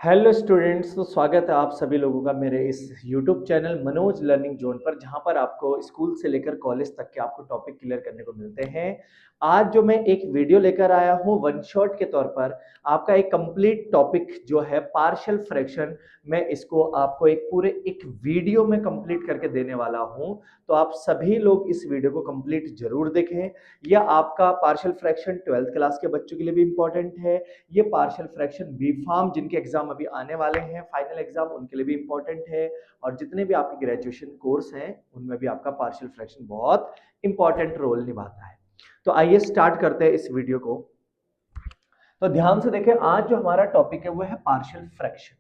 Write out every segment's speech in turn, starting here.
Hello students, तो स्वागत है आप सभी लोगों का मेरे इस YouTube channel Manoj learning zone पर, जहां पर आपको स्कूल से लेकर कॉलेज तक के आपको टॉपिक क्लियर करने को मिलते हैं। आज जो मैं एक वीडियो लेकर आया हूं वन शॉट के तौर पर, आपका एक कंप्लीट टॉपिक जो है पार्शियल फ्रैक्शन, मैं इसको आपको एक वीडियो में कंप्लीट करके देने वाला हूं। तो आप सभी लोग इस वीडियो को कंप्लीट जरूर देखें। यह आपका पार्शियल फ्रैक्शन 12th क्लास के बच्चों के लिए भी इंपॉर्टेंट है। ये पार्शियल फ्रैक्शन बी फार्म जिनके एग्जाम अभी आने वाले हैं, फाइनल एग्जाम, उनके लिए भी इंपॉर्टेंट है। और जितने भी आपके ग्रेजुएशन कोर्स हैं उनमें भी आपका पार्शियल फ्रैक्शन बहुत इंपॉर्टेंट रोल निभाता है। तो आइए स्टार्ट करते हैं इस वीडियो को। तो ध्यान से देखें, आज जो हमारा टॉपिक है वो है पार्शियल फ्रैक्शन।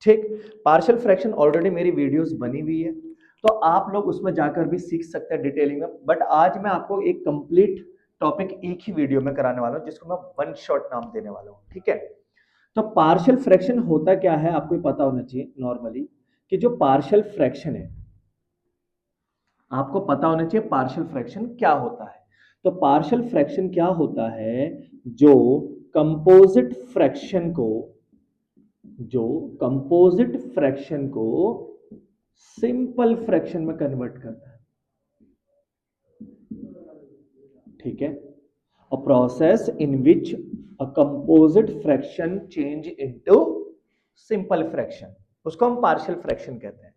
ठीक, पार्शियल फ्रैक्शन ऑलरेडी मेरी वीडियोस बनी हुई है, तो आप लोग उसमें जाकर भी सीख सकते हैं डिटेलिंग में। बट आज मैं आपको एक कंप्लीट टॉपिक एक ही वीडियो में कराने वाला हूं, जिसको मैं वन शॉट नाम देने वाला हूं। ठीक है, तो पार्शियल फ्रैक्शन होता क्या है आपको पता होना चाहिए नॉर्मली, कि जो पार्शियल फ्रैक्शन है, आपको पता होना चाहिए पार्शियल फ्रैक्शन क्या होता है। तो पार्शियल फ्रैक्शन क्या होता है, जो कंपोजिट फ्रैक्शन को जो कंपोजिट फ्रैक्शन को सिंपल फ्रैक्शन में कन्वर्ट करता है। ठीक है, a process in which a composite fraction change into simple fraction, उसको हम पार्शियल फ्रैक्शन कहते हैं।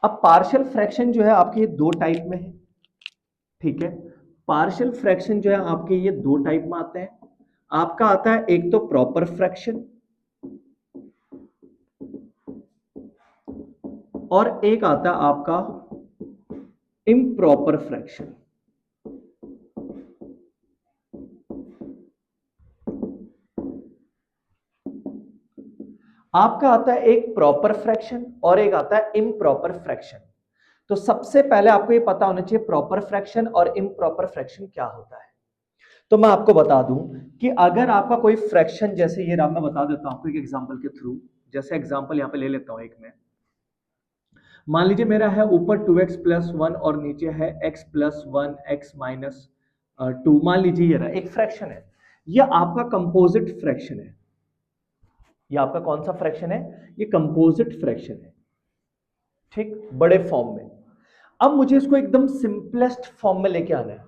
अब पार्शियल फ्रैक्शन जो है आपके ये दो टाइप में है। ठीक है, पार्शियल फ्रैक्शन जो है आपके ये दो टाइप में आते हैं। आपका आता है एक तो प्रॉपर फ्रैक्शन, और एक आता है आपका इम्प्रॉपर फ्रैक्शन। आपका आता है एक प्रॉपर फ्रैक्शन और एक आता है इम्प्रॉपर फ्रैक्शन। तो सबसे पहले आपको ये पता होना चाहिए प्रॉपर फ्रैक्शन और इम्प्रॉपर फ्रैक्शन क्या होता है। तो मैं आपको बता दूं कि अगर आपका कोई फ्रैक्शन, जैसे ये रहा, मैं बता देता हूं आपको एक एग्जांपल के थ्रू। जैसे एग्जांपल यहां पे ले लेता हूं एक में, मान लीजिए मेरा है ऊपर 2x प्लस 1 और नीचे है x प्लस 1 x माइनस 2। मान लीजिए ये रहा एक फ्रैक्शन है, ये आपका कंपोजिट फ्रैक्शन है। ये आपका कौन सा फ्रैक्शन है? ये कंपोजिट फ्रैक्शन है। ठीक, बड़े फॉर्म में। अब मुझे इसको एकदम सिंपलेस्ट फॉर्म में लेके आना है,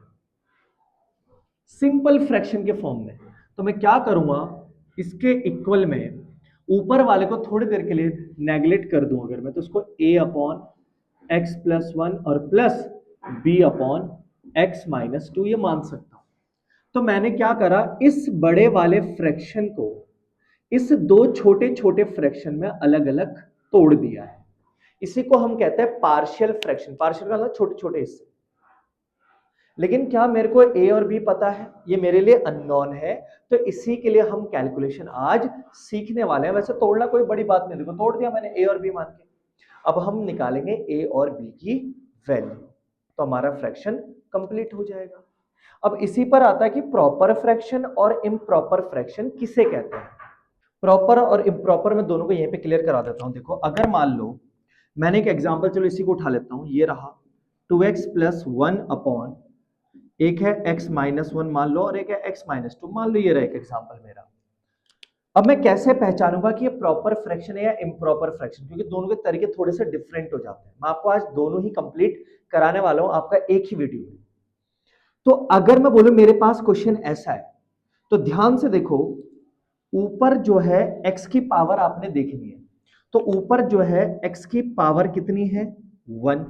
सिंपल फ्रैक्शन के फॉर्म में। तो मैं क्या करूंगा, इसके इक्वल में ऊपर वाले को थोड़ी देर के लिए नेगलेक्ट कर दूं अगर मैं, तो उसको a अपॉन एक्स प्लस 1 और plus b upon x minus 2 ये मान सकता हूं। तो मैंने क्या करा, इस बड़े वाले फ्रैक्शन को इस दो छोटे छोटे फ्रैक्शन में अलग अलग तोड़ दिया है। इसी को हम कहते हैं पार्शियल फ्रैक्शन। पार्शियल का मतलब छोटे छोटे हिस्से। लेकिन क्या मेरे को ए और बी पता है? ये मेरे लिए अननोन है। तो इसी के लिए हम कैलकुलेशन आज सीखने वाले हैं। वैसे तोड़ना कोई बड़ी बात नहीं, देखो तोड़ दिया मैंने ए और बी मान के। अब हम निकालेंगे ए और बी की वैल्यू, तो हमारा फ्रैक्शन कंप्लीट हो जाएगा। अब इसी पर आता है कि प्रॉपर फ्रैक्शन और इम्प्रॉपर फ्रैक्शन किसे कहते हैं। प्रॉपर और इम्प्रॉपर में दोनों को यहीं पे क्लियर करा देता हूं। देखो, अगर मान लो मैंने एक एग्जांपल, चलो इसी को उठा लेता हूं, ये रहा 2x प्लस 1 अपॉन, एक है x माइनस 1 मान लो और एक है x माइनस 2 मान लो। ये रहा एक एग्जांपल मेरा। अब मैं कैसे पहचानूंगा कि ये प्रॉपर फ्रैक्शन है या इम्प्रॉपर फ्रैक्शन, क्योंकि दोनों के तरीके थोड़े से डिफरेंट हो जाते हैं। मैं आपको आज दोनों ही कंप्लीट कराने वाला हूं आपका एक ही वीडियो में। तो अगर मैं बोलूं मेरे पास क्वेश्चन ऐसा है, तो ध्यान से देखो, ऊपर जो है x की पावर आपने देखनी है। तो ऊपर जो है x की पावर कितनी है? 1।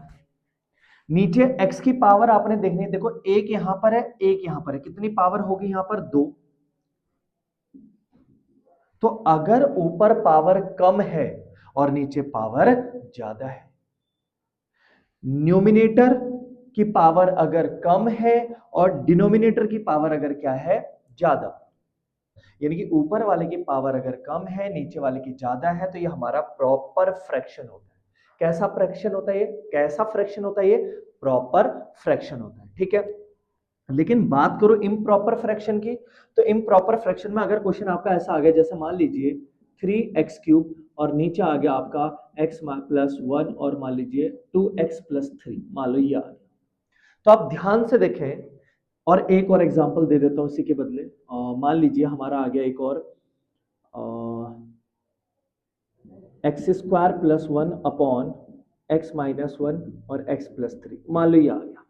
नीचे x की पावर आपने देखनी है। देखो, एक यहां पर है, एक यहां पर है, कितनी पावर होगी यहां पर? 2। तो अगर ऊपर पावर कम है और नीचे पावर ज्यादा है, न्यूमिनेटर की पावर अगर कम है और डिनोमिनेटर की पावर अगर क्या है? ज्यादा, यानी कि ऊपर वाले की पावर अगर कम है, नीचे वाले की ज्यादा है, तो ये हमारा प्रॉपर फ्रैक्शन होता है। कैसा फ्रैक्शन होता है ये? कैसा फ्रैक्शन होता है ये? प्रॉपर फ्रैक्शन होता है। ठीक है, लेकिन बात करो इम्प्रॉपर फ्रैक्शन की, तो इम्प्रॉपर फ्रैक्शन में अगर क्वेश्चन आपका ऐसा आ गया, जैसे मान लीजिए 3x³ और नीचे आ गया आपका x प्लस 1 और मान लीजिए 2x प्लस 3, मान लो ये आ गया। तो आप ध्यान से देखें, और एक और एग्जांपल दे देता हूं इसी के बदले। मान लीजिए हमारा आ गया एक और, x square plus 1 upon x minus 1 और एक्स प्लस 3, मान लो ये आ गया।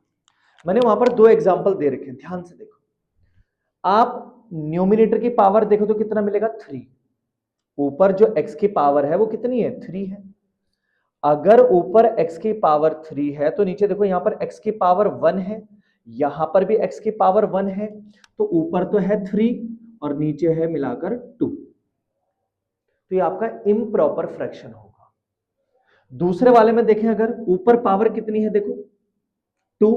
मैंने वहां पर दो एग्जाम्पल दे रखे हैं, ध्यान से देखो। आप न्यूमिनेटर की पावर देखो तो कितना मिलेगा 3, ऊपर जो x की पावर है वो कितनी है 3 है। अगर ऊपर x की पावर 3 है तो नीचे देखो यहां पर x की पावर 1 है, यहां पर भी x की पावर 1 है, तो ऊपर तो है 3 और नीचे है मिलाकर 2, तो ये आपका इम्प्रॉपर फ्रैक्शन होगा। दूसरे वाले में देखें, अगर ऊपर पावर कितनी है देखो 2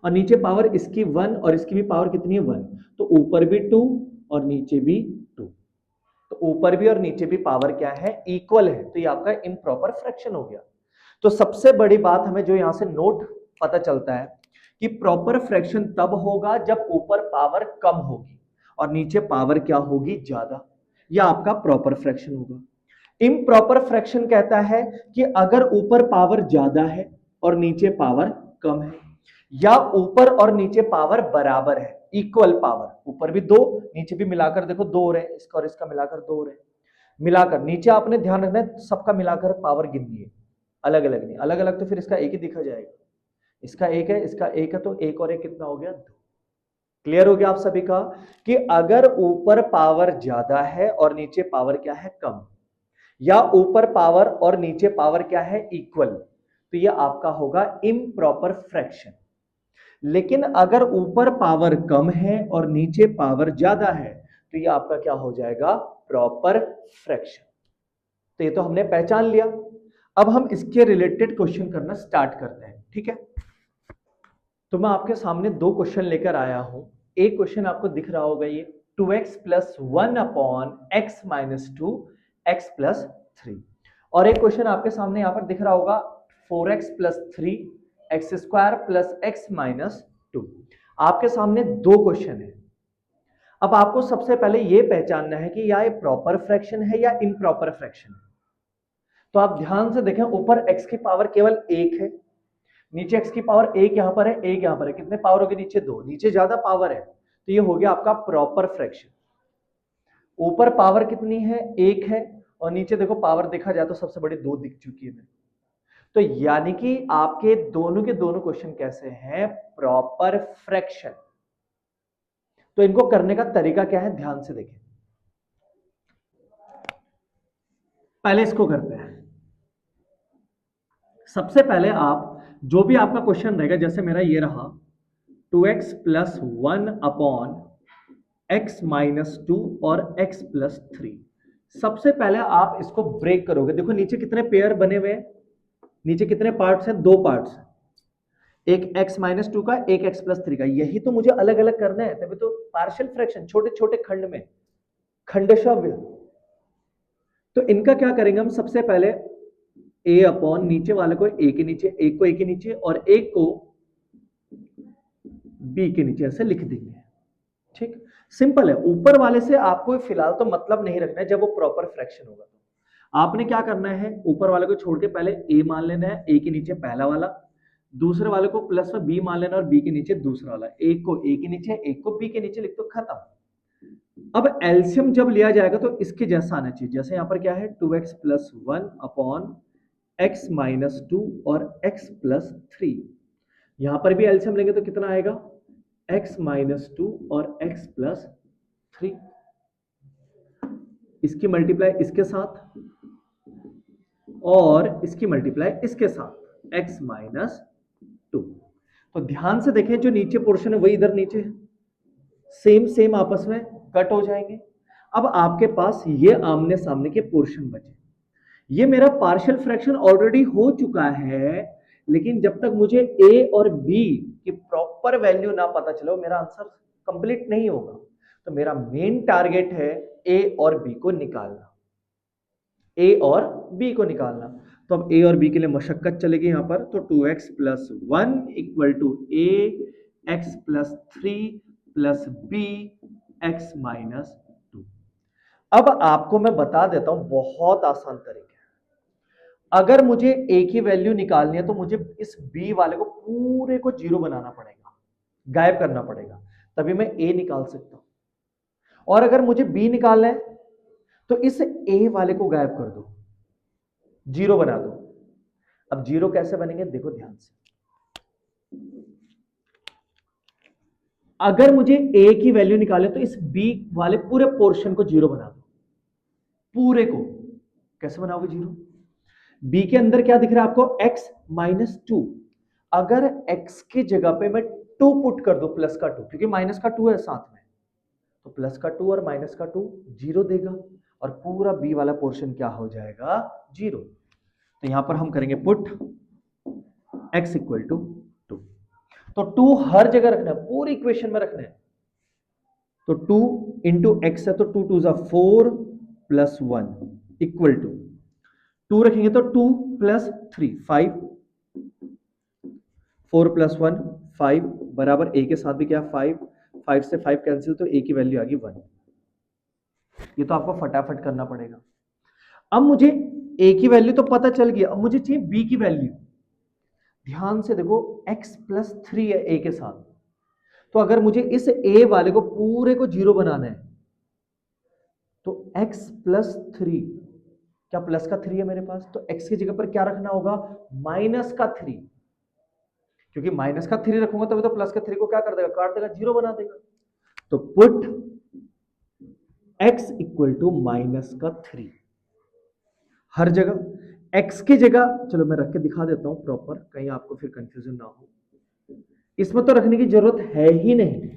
और नीचे पावर इसकी 1 और इसकी भी पावर कितनी है 1, तो ऊपर भी 2 और नीचे भी 2, तो ऊपर भी और नीचे भी पावर क्या है इक्वल है, तो ये आपका इम्प्रॉपर फ्रैक्शन हो गया। तो सबसे बड़ी बात हमें जो यहां से नोट पता चलता है कि प्रॉपर फ्रैक्शन तब होगा जब ऊपर पावर कम होगी और नीचे पावर क्या होगी ज्यादा, यह आपका प्रॉपर फ्रैक्शन होगा। इम्प्रॉपर फ्रैक्शन कहता है कि अगर ऊपर पावर ज्यादा है और नीचे पावर कम है, या ऊपर और नीचे पावर बराबर है, इक्वल पावर, ऊपर भी 2 नीचे भी मिलाकर देखो 2 हो रहे हैं, इसका और इसका मिलाकर 2 हो रहे हैं, मिलाकर नीचे आपने ध्यान रखना है सबका मिलाकर पावर गिननी है, अलग अलग नहीं, अलग अलग तो फिर इसका एक ही दिखा जाएगा, इसका एक है इसका एक है, तो एक और एक कितना हो गया 2। क्लियर हो गया आप सभी का कि अगर ऊपर पावर ज्यादा है और नीचे पावर क्या है कम, या ऊपर पावर और नीचे पावर क्या है इक्वल, तो यह आपका होगा इम्प्रॉपर फ्रैक्शन। लेकिन अगर ऊपर पावर कम है और नीचे पावर ज्यादा है, तो यह आपका क्या हो जाएगा प्रॉपर फ्रैक्शन। तो ये तो हमने पहचान लिया। अब हम इसके रिलेटेड क्वेश्चन करना स्टार्ट करते हैं, ठीक है। तो मैं आपके सामने दो क्वेश्चन लेकर आया हूं। एक क्वेश्चन आपको दिख रहा होगा ये 2x plus 1 upon x minus 2 x plus 3, और एक क्वेश्चन आपके सामने यहां पर दिख रहा होगा 4x plus 3 x square plus x minus 2। आपके सामने दो क्वेश्चन है। अब आपको सबसे पहले यह पहचानना है कि या ये प्रॉपर फ्रैक्शन है या इम्प्रॉपर फ्रैक्शन है। तो आप ध्यान से देखें, ऊपर x की पावर केवल 1 है, नीचे x की पावर 1 यहां पर है 1 यहां पर है, कितने पावर हो गए नीचे 2, नीचे ज्यादा पावर है, तो ये हो गया आपका प्रॉपर फ्रैक्शन। ऊपर पावर कितनी है 1 है और नीचे देखो पावर देखा जाए तो सबसे बड़ी 2 दिख चुकी है। तो यानी कि आपके दोनों के दोनों क्वेश्चन कैसे हैं प्रॉपर फ्रैक्शन। तो इनको करने का तरीका क्या है ध्यान से देखें। पहले इसको करते हैं। सबसे पहले आप जो भी आपका क्वेश्चन रहेगा, जैसे मेरा ये रहा 2x plus 1 upon x minus 2 और x प्लस 3, सबसे पहले आप इसको ब्रेक करोगे। देखो नीचे कितने पेयर बने हुए हैं, नीचे कितने पार्ट्स हैं, दो पार्ट्स हैं, एक x माइनस 2 का एक x प्लस 3 का, यही तो मुझे अलग अलग करना है, तभी तो पार्शियल फ्रैक्शन छोटे छोटे खंड में, खंडशव्य। तो इनका क्या करेंगे हम, सबसे पहले a अपॉन नीचे वाले को a के नीचे, एक को a के नीचे और एक को b के नीचे ऐसे लिख देंगे, ठीक। सिंपल है। ऊपर वाले से आपको फिलहाल तो मतलब नहीं रखना है, जब वो प्रॉपर फ्रैक्शन होगा तो आपने क्या करना है, ऊपर वाले को छोड़ के पहले a मान लेना है, a के नीचे पहला वाला, दूसरे वाले को प्लस में b मान लेना और b के नीचे दूसरा वाला, एक को a के नीचे एक को b के नीचे लिख दो, खत्म। अब एलसीएम जब लिया जाएगा तो इसके जैसा आना चाहिए, जैसे यहां पर क्या है 2x plus 1 upon x minus 2 और x प्लस 3, यहां पर भी एलसीएम लेंगे तो कितना आएगा x माइनस 2 और x प्लस 3, इसकी मल्टीप्लाई इसके साथ और इसकी मल्टीप्लाई इसके साथ x माइनस 2। तो ध्यान से देखें, जो नीचे पोर्शन है वही इधर नीचे है, सेम सेम आपस में कट हो जाएंगे। अब आपके पास ये आमने सामने के पोर्शन बचे। ये मेरा पार्शियल फ्रैक्शन ऑलरेडी हो चुका है, लेकिन जब तक मुझे a और b की प्रॉपर वैल्यू ना पता चले मेरा आंसर कंप्लीट नहीं होगा। तो मेरा मेन टारगेट है a और b को निकालना, a और b को निकालना। तो अब a और b के लिए मशक्कत चलेगी यहां पर, तो 2x plus 1 equal to a x plus 3 plus b x minus 2। अब आपको मैं बता देता हूं बहुत आसान तरीका है। अगर मुझे a की वैल्यू निकालनी है तो मुझे इस b वाले को पूरे को जीरो बनाना पड़ेगा, गायब करना पड़ेगा, तभी मैं a निकाल सकता हूं। और अगर मुझे b निकालना है तो इस a वाले को गायब कर दो, जीरो बना दो। अब जीरो कैसे बनेंगे देखो ध्यान से, अगर मुझे a की वैल्यू निकाले तो इस b वाले पूरे पोर्शन को जीरो बना दो, पूरे को। कैसे बनाओगे जीरो? b के अंदर क्या दिख रहा है आपको? x minus to. अगर x की जगह पे मैं टू पुट कर दो, प्लस का टू, क्योंकि माइनस का टू है साथ में, तो प्लस का टू और माइनस का टू जीरो देगा, और पूरा b वाला पोर्शन क्या हो जाएगा? जीरो। तो यहां पर हम करेंगे put x equal to two. तो टू हर जगह रखना है, पूरी इक्वेशन में रखना है। तो टू इंटू एक्स है, तो टू टू जा four plus one equal to two रखेंगे तो two plus three five, four plus one five बराबर ए के साथ भी क्या? फाइव, फाइव से फाइव कैंसिल, तो ए की वैल्यू आ गई वन। ये तो आपको फटाफट करना पड़ेगा। अब मुझे ए की वैल्यू तो पता चल गई, अब मुझे चाहिए बी की वैल्यू। ध्यान से देखो, x प्लस थ्री है ए के साथ, तो अगर मुझे इस a वाले को पूरे को जीरो बनाना है तो x प्लस थ्री, क्या प्लस का थ्री है मेरे पास, तो x की जगह पर क्या रखना होगा? माइनस का थ्री, क्योंकि माइनस का थ्री रखूंगा तभी तो प्लस का थ्री को क्या कर देगा? काट देगा, जीरो बना देगा। तो put x equal to minus का थ्री हर जगह। x की जगह चलो मैं रख के दिखा देता हूं प्रॉपर, कहीं आपको फिर कंफ्यूजन ना हो। इसमें तो रखने की जरूरत है ही नहीं,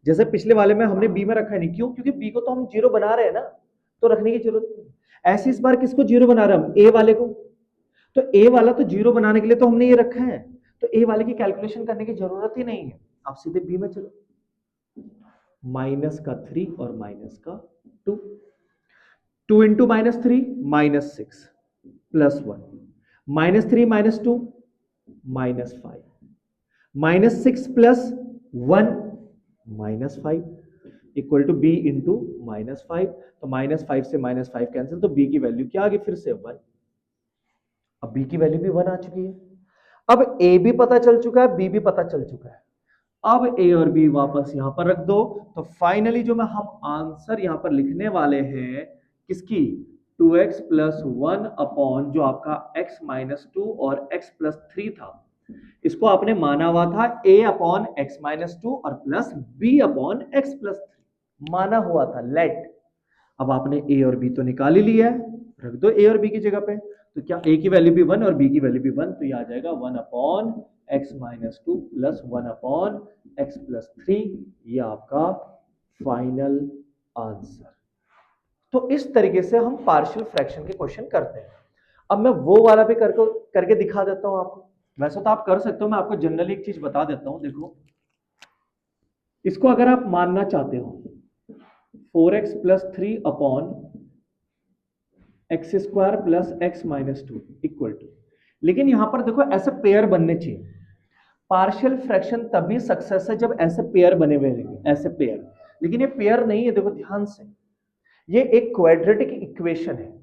जैसे पिछले वाले में हमने b में रखा है नहीं, क्यों? क्योंकि b को तो हम जीरो बना रहे हैं ना, तो रखने की जरूरत नहीं। ऐसे इस बार किसको जीरो बना रहे हैं हम? a वाले को। तो a वाला तो जीरो बनाने के लिए तो हमने ये रखा है, तो a वाले की कैलकुलेशन करने की जरूरत ही नहीं है। आप सीधे b में चलो, माइनस का थ्री और माइनस का two, two into minus three minus six plus one, minus three minus two minus five, minus six plus one minus five equal to b into minus five. तो minus five से minus five cancel, तो b की value क्या आ गई? फिर से one. अब बी की वैल्यू भी वन आ चुकी है। अब ए भी पता चल चुका है, बी भी पता चल चुका है। अब ए और बी वापस यहां पर रख दो, तो फाइनली जो मैं हम आंसर यहां पर लिखने वाले हैं किसकी? 2x प्लस वन अपॉन जो आपका x माइनस टू और x प्लस थ्री था, इसको आपने माना हुआ था a upon x minus two और plus b upon x plus three, माना हुआ था, लेट। अब आपने a और b तो निकाल ही लिया है, रख दो a और b की जगह पे। तो क्या a की वैल्यू भी वन और b की वैल्यू भी वन, तो ये आ जाएगा one upon x minus two plus one upon x plus three. ये आपका फाइनल आंसर। तो इस तरीके से हम पार्शियल फ्रैक्शन के क्वेश्चन करते हैं। अब मैं वो वाला भी करके दिखा देता हूं आपको। वैसे तो आप कर सकते हो, मैं आपको जनरली एक चीज बता देता हूं, देखो इसको अगर आप मानना चाहते हो 4x plus three upon x square plus x minus two equal to, लेकिन यहां पर देखो ऐसे पेयर बनने चाहिए। पार्शियल फ्रैक्शन तभी सक्सेस है जब ऐसे पेयर बने हुए रहेंगे, ऐसे पेयर, लेकिन ये पेयर नहीं है। देखो ध्यान से, ये एक क्वाड्रेटिक इक्वेशन है,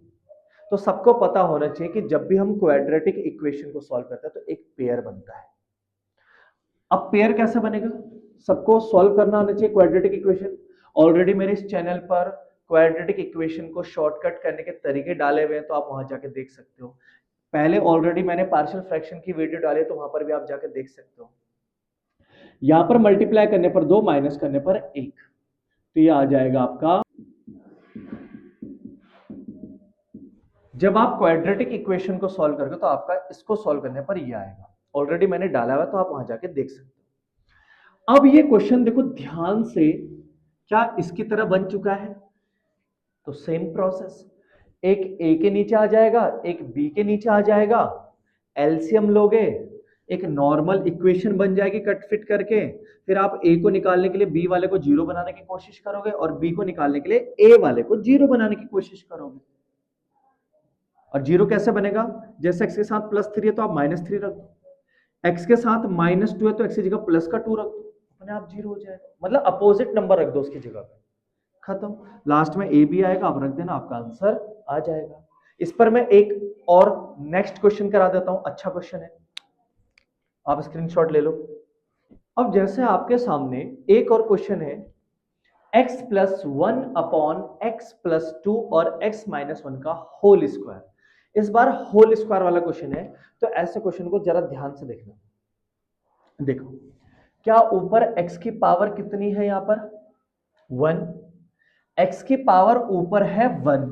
तो सबको पता होना चाहिए कि जब भी हम क्वाड्रेटिक इक्वेशन को सॉल्व करते हैं तो एक पेयर बनता है। अब पेयर कैसे बनेगा? सबको सॉल्व करना आना चाहिए क्वाड्रेटिक इक्वेशन। ऑलरेडी मेरे इस चैनल पर क्वाड्रेटिक इक्वेशन को शॉर्टकट करने के तरीके डाले हुए हैं, तो आप वहां जाके देख सकते हो। पहले ऑलरेडी मैंने पार्शियल फ्रैक्शन की वीडियो डाली है, तो वहां पर भी आप जाके देख सकते हो। यहां पर मल्टीप्लाई करने पर दो, माइनस करने पर एक, तो ये आ जाएगा आपका। जब आप क्वाड्रेटिक इक्वेशन को सॉल्व करोगे तो आपका इसको सॉल्व करने पर ये आएगा। ऑलरेडी मैंने डाला हुआ, तो आप वहां जाके देख सकते हो। अब ये क्वेश्चन देखो ध्यान से, क्या इसकी तरह बन चुका है? तो सेम प्रोसेस, एक ए के नीचे आ जाएगा, एक बी के नीचे आ जाएगा, एलसीएम लोगे, एक नॉर्मल इक्वेशन बन जाएगी कट फिट करके। फिर आप ए को निकालने के लिए बी वाले को जीरो बनाने की कोशिश करोगे, और बी को निकालने के लिए ए वाले को जीरो बनाने की कोशिश करोगे। और जीरो कैसे बनेगा? जैसे एक्स के साथ प्लस थ्री है तो आप माइनस थ्री रख दो, एक्स के साथ माइनस टू है तो एक्स की जगह प्लस का टू रख दो, अपने आप जीरो हो जाएगा। मतलब अपोजिट नंबर रख दो उसकी जगह पे, खत्म। लास्ट में ए भी आएगा, आप रख देना, आपका आंसर आ जाएगा। इस पर मैं एक और नेक्स्ट क्वेश्चन करा देता हूं, अच्छा क्वेश्चन है, आप स्क्रीनशॉट ले लो। अब जैसे आपके सामने एक और क्वेश्चन है, x plus one upon x plus two और x माइनस वन का होल स्क्वायर। इस बार होल स्क्वायर वाला क्वेश्चन है, तो ऐसे क्वेश्चन को जरा ध्यान से देखना। देखो, क्या ऊपर x की पावर कितनी है? यहां पर 1, x की पावर ऊपर है 1,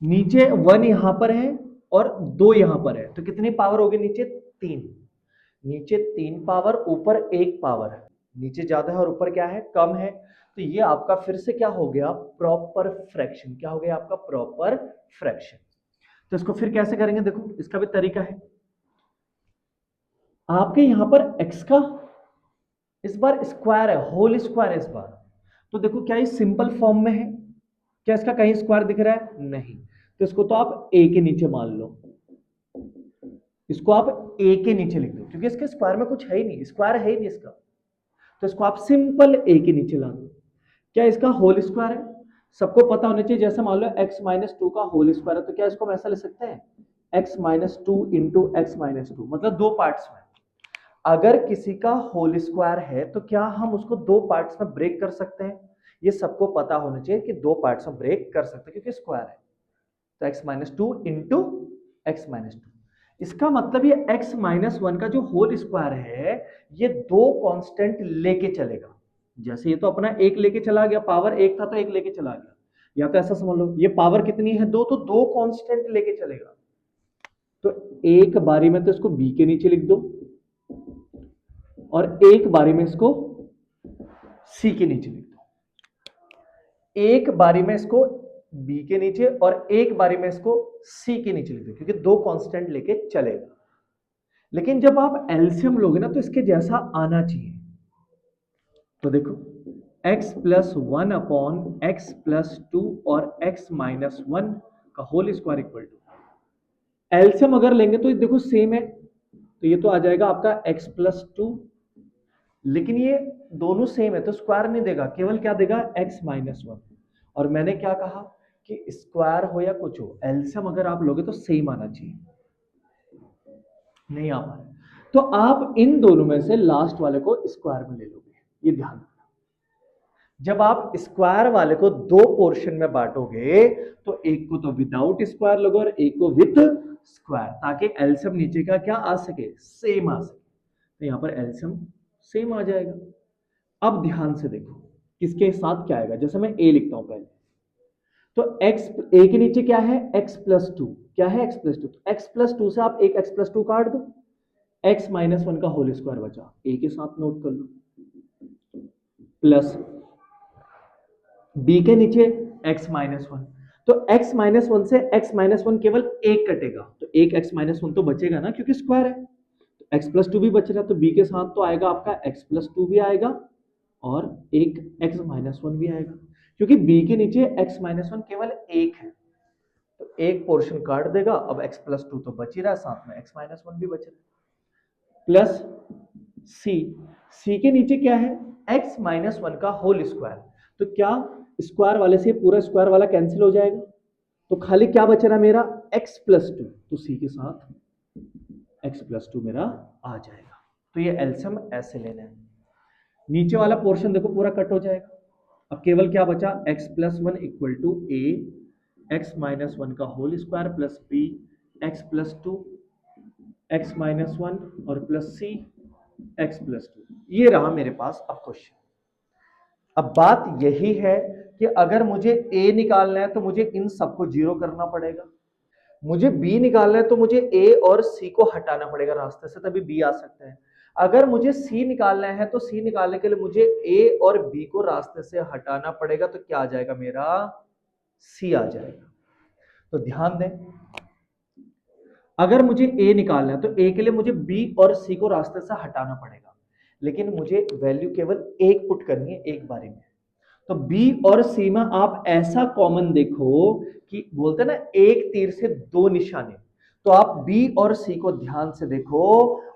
नीचे 1 यहां पर है और 2 यहां पर है, तो कितनी पावर होगी नीचे? 3। नीचे 3 पावर, ऊपर 1 पावर है, नीचे ज्यादा है और ऊपर क्या है? कम है। तो ये आपका फिर से क्या हो गया? Proper fraction. क्या हो गया आपका? Proper fraction. तो इसको फिर कैसे करेंगे? देखो, इसका भी तरीका है। आपके यहां पर x का इस बार स्क्वायर है, होल स्क्वायर है इस बार, तो देखो क्या ये सिंपल फॉर्म में है? क्या इसका कहीं स्क्वायर दिख रहा है? नहीं। तो इसको तो आप a के नीचे मान लो, इसको आप a के नीचे लिख दो, क्योंकि इसके स्क्वायर में कुछ है ही नहीं, स्क्वायर है ही नहीं इसका, तो इसको आप सिंपल a के नीचे ला दो। क्या इसका होल स्क्वायर है? सबको पता होना चाहिए, जैसे मान लो x माइनस टू का होल स्क्वायर है, तो क्या इसको हम ऐसा लिख सकते हैं? x minus two into x minus to, मतलब दो पार्ट्स में। अगर किसी का होल स्क्वायर है तो क्या हम उसको दो पार्ट्स में ब्रेक कर सकते हैं? ये सबको पता होना चाहिए कि दो पार्ट्स में ब्रेक कर सकते हैं, क्योंकि स्क्वायर है। तो x minus two into x minus to, इसका मतलब ये x माइनस वन का जो होल स्क्वायर है, ये दो कांस्टेंट लेके चलेगा। जैसे ये तो अपना एक लेके चला गया, पावर एक था तो एक लेके चला गया, या तो ऐसा समझ लो ये पावर कितनी है? दो, तो दो कांस्टेंट लेके चलेगा। तो एक बारी में तो इसको b के नीचे लिख दो, और एक बारी में इसको c के नीचे लिख दो। एक बारी में इसको b के नीचे और एक बारी में इसको c के नीचे लिख दो, क्योंकि दो कांस्टेंट लेके चलेगा। लेकिन जब आप एलसीएम लोगे ना, तो इसके जैसा आना चाहिए। तो देखो, x plus one upon x plus two और x माइनस वन का whole square equal to, LCM अगर लेंगे तो देखो सेम है, तो ये तो आ जाएगा आपका x प्लस टू, लेकिन ये दोनों सेम है तो स्क्वायर नहीं देगा, केवल क्या देगा? x minus one. और मैंने क्या कहा कि स्क्वायर हो या कुछ हो, एलसीएम अगर आप लोगे तो सेम आना चाहिए। नहीं आ पा रहा, तो आप इन दोनों में से लास्ट वाले को स्क्वायर में ले लोगे, ये ध्यान रखना। जब आप स्क्वायर वाले को दो पोर्शन में बांटोगे, तो एक को तो विदाउट स्क्वायर लोगे और एक को विथ स्क्वायर, ताकि एलसीएम नीचे का क्या आ सके? सेम आ सके। तो यहां पर एलसीएम सेम आ जाएगा। अब ध्यान से देखो किसके साथ क्या आएगा। जैसे मैं a लिखता हूं पहले, तो x, a के नीचे क्या है? x plus two. क्या है? x plus two. तो x प्लस टू से आप एक x प्लस टू काट दो, x माइनस वन का होल स्क्वायर बचा, a के साथ नोट कर लो, प्लस b के नीचे x माइनस वन। तो x माइनस वन से x माइनस वन केवल एक कटेगा, तो एक x माइनस वन तो बचेगा ना, क्योंकि स्क्वायर है। तो x प्लस टू भी बच रहा है, तो b के साथ तो आएगा आपका x प्लस टू भी आएगा और एक x माइनस वन भी आएगा, क्योंकि b के नीचे x माइनस वन केवल एक है, तो एक पोर्शन काट देगा। अब x प्लस टू तो बच ही रहा है, साथ में x माइनस वन भी बच रहा है, प्लस c। c के नीचे क्या है? x माइनस वन का होल स्क्वायर। तो क्या स्क्वायर वाले से पूरा स्क्वायर वाला कैंसिल हो जाएगा, तो खाली क्या बच रहा मेरा? x प्लस टू, तो c के साथ x प्लस टू मेरा आ जाएगा। तो ये एलसीएम ऐसे लेना है। नीचे वाला पोर्शन देखो पूरा कट हो जाएगा, अब केवल क्या बचा? x plus one equal to a x minus one का whole square plus b x plus two x minus one और plus c x plus two. ये रहा मेरे पास अब क्वेश्चन। अब बात यही है कि अगर मुझे a निकालना है तो मुझे इन सबको जीरो करना पड़ेगा, मुझे b निकालना है तो मुझे a और c को हटाना पड़ेगा रास्ते से, तभी b आ सकते हैं। अगर मुझे c निकालना है तो c निकालने के लिए मुझे a और b को रास्ते से हटाना पड़ेगा, तो क्या आ जाएगा मेरा? c आ जाएगा। तो ध्यान दें, अगर मुझे a निकालना है तो a के लिए मुझे b और c को रास्ते से हटाना पड़ेगा, लेकिन मुझे वैल्यू केवल एक पुट करनी है एक बारी में। तो b और c में आप ऐसा कॉमन देखो कि बोलते हैं ना एक तीर से दो निशाने, तो आप b और c को ध्यान से देखो